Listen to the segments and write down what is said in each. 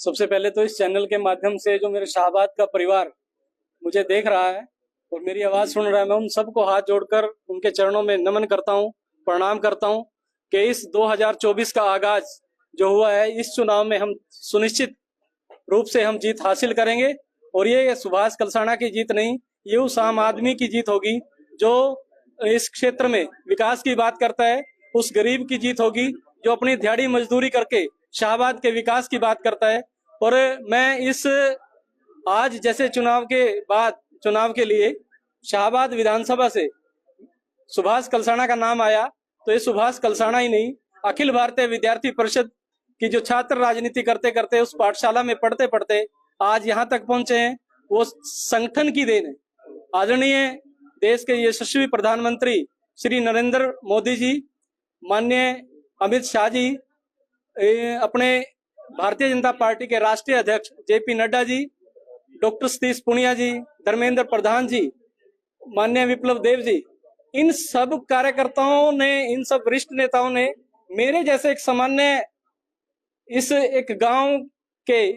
सबसे पहले तो इस चैनल के माध्यम से जो मेरे शाहबाद का परिवार मुझे देख रहा है और मेरी आवाज़ सुन रहा है, मैं उन सबको हाथ जोड़कर उनके चरणों में नमन करता हूं, प्रणाम करता हूं कि इस 2024 का आगाज जो हुआ है, इस चुनाव में हम सुनिश्चित रूप से हम जीत हासिल करेंगे। और ये सुभाष कलसाणा की जीत नहीं, ये उस आम आदमी की जीत होगी जो इस क्षेत्र में विकास की बात करता है, उस गरीब की जीत होगी जो अपनी दिहाड़ी मजदूरी करके शाहबाद के विकास की बात करता है। और मैं इस आज जैसे चुनाव के बाद चुनाव के लिए शाहबाद विधानसभा से सुभाष कलसाणा का नाम आया, तो ये सुभाष कलसाणा ही नहीं, अखिल भारतीय विद्यार्थी परिषद की जो छात्र राजनीति करते करते उस पाठशाला में पढ़ते पढ़ते आज यहाँ तक पहुंचे हैं, वो संगठन की देन है। आदरणीय देश के यशस्वी प्रधानमंत्री श्री नरेंद्र मोदी जी, माननीय अमित शाह जी, अपने भारतीय जनता पार्टी के राष्ट्रीय अध्यक्ष जेपी नड्डा जी, डॉक्टर सतीश पूनिया जी, धर्मेंद्र प्रधान जी, माननीय विप्लव देव जी, इन सब कार्यकर्ताओं ने, इन सब वरिष्ठ नेताओं ने मेरे जैसे एक सामान्य इस एक गांव के,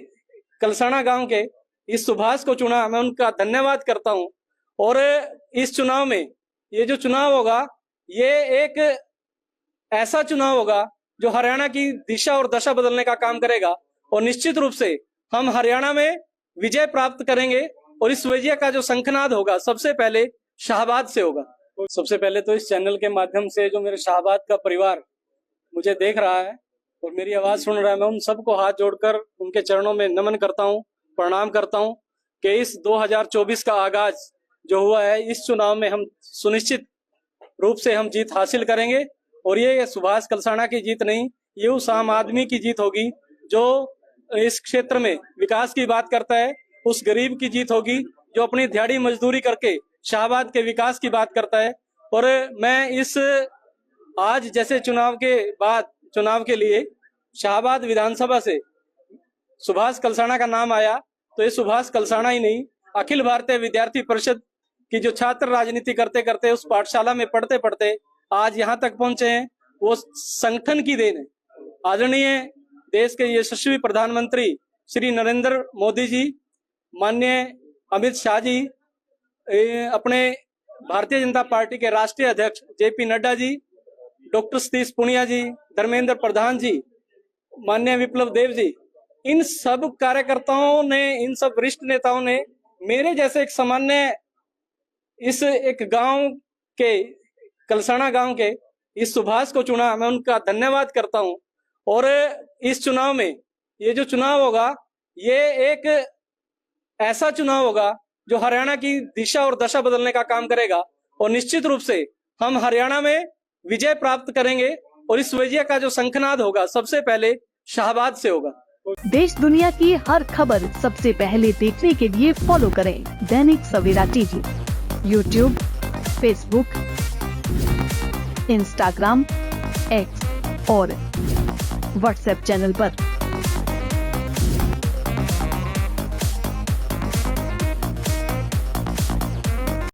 कलसाणा गांव के इस सुभाष को चुना। मैं उनका धन्यवाद करता हूं। और इस चुनाव में, ये जो चुनाव होगा, ये एक ऐसा चुनाव होगा जो हरियाणा की दिशा और दशा बदलने का काम करेगा और निश्चित रूप से हम हरियाणा में विजय प्राप्त करेंगे। और इस विजय का जो शंखनाद होगा, सबसे पहले शाहबाद से होगा। सबसे पहले तो इस चैनल के माध्यम से जो मेरे शाहबाद का परिवार मुझे देख रहा है और मेरी आवाज़ सुन रहा है, मैं उन सबको हाथ जोड़कर उनके चरणों में नमन करता हूं, प्रणाम करता हूं कि इस 2024 का आगाज जो हुआ है, इस चुनाव में हम सुनिश्चित रूप से हम जीत हासिल करेंगे। और ये सुभाष कलसाणा की जीत नहीं, ये उस आम आदमी की जीत होगी जो इस क्षेत्र में विकास की बात करता है, उस गरीब की जीत होगी जो अपनी दिहाड़ी मजदूरी करके शाहबाद के विकास की बात करता है। और मैं इस आज जैसे चुनाव के बाद चुनाव के लिए शाहबाद विधानसभा से सुभाष कलसाणा का नाम आया, तो ये सुभाष कलसाणा ही नहीं, अखिल भारतीय विद्यार्थी परिषद की जो छात्र राजनीति करते करते उस पाठशाला में पढ़ते पढ़ते आज यहाँ तक पहुंचे हैं, वो संगठन की देन है। आदरणीय देश के यशस्वी प्रधानमंत्री श्री नरेंद्र मोदी जी, माननीय अमित शाह जी, अपने भारतीय जनता पार्टी के राष्ट्रीय अध्यक्ष जेपी नड्डा जी, डॉक्टर सतीश पूनिया जी, धर्मेंद्र प्रधान जी, माननीय विप्लव देव जी, इन सब कार्यकर्ताओं ने, इन सब वरिष्ठ नेताओं ने मेरे जैसे एक सामान्य इस एक गांव के, कलसाणा गांव के इस सुभाष को चुना। मैं उनका धन्यवाद करता हूं। और इस चुनाव में, ये जो चुनाव होगा, ये एक ऐसा चुनाव होगा जो हरियाणा की दिशा और दशा बदलने का काम करेगा और निश्चित रूप से हम हरियाणा में विजय प्राप्त करेंगे। और इस विजय का जो शंखनाद होगा, सबसे पहले शाहबाद से होगा। देश दुनिया की हर खबर सबसे पहले देखने के लिए फॉलो करें Dainik Savera TV, YouTube, Facebook, Instagram, X और व्हाट्सएप चैनल पर।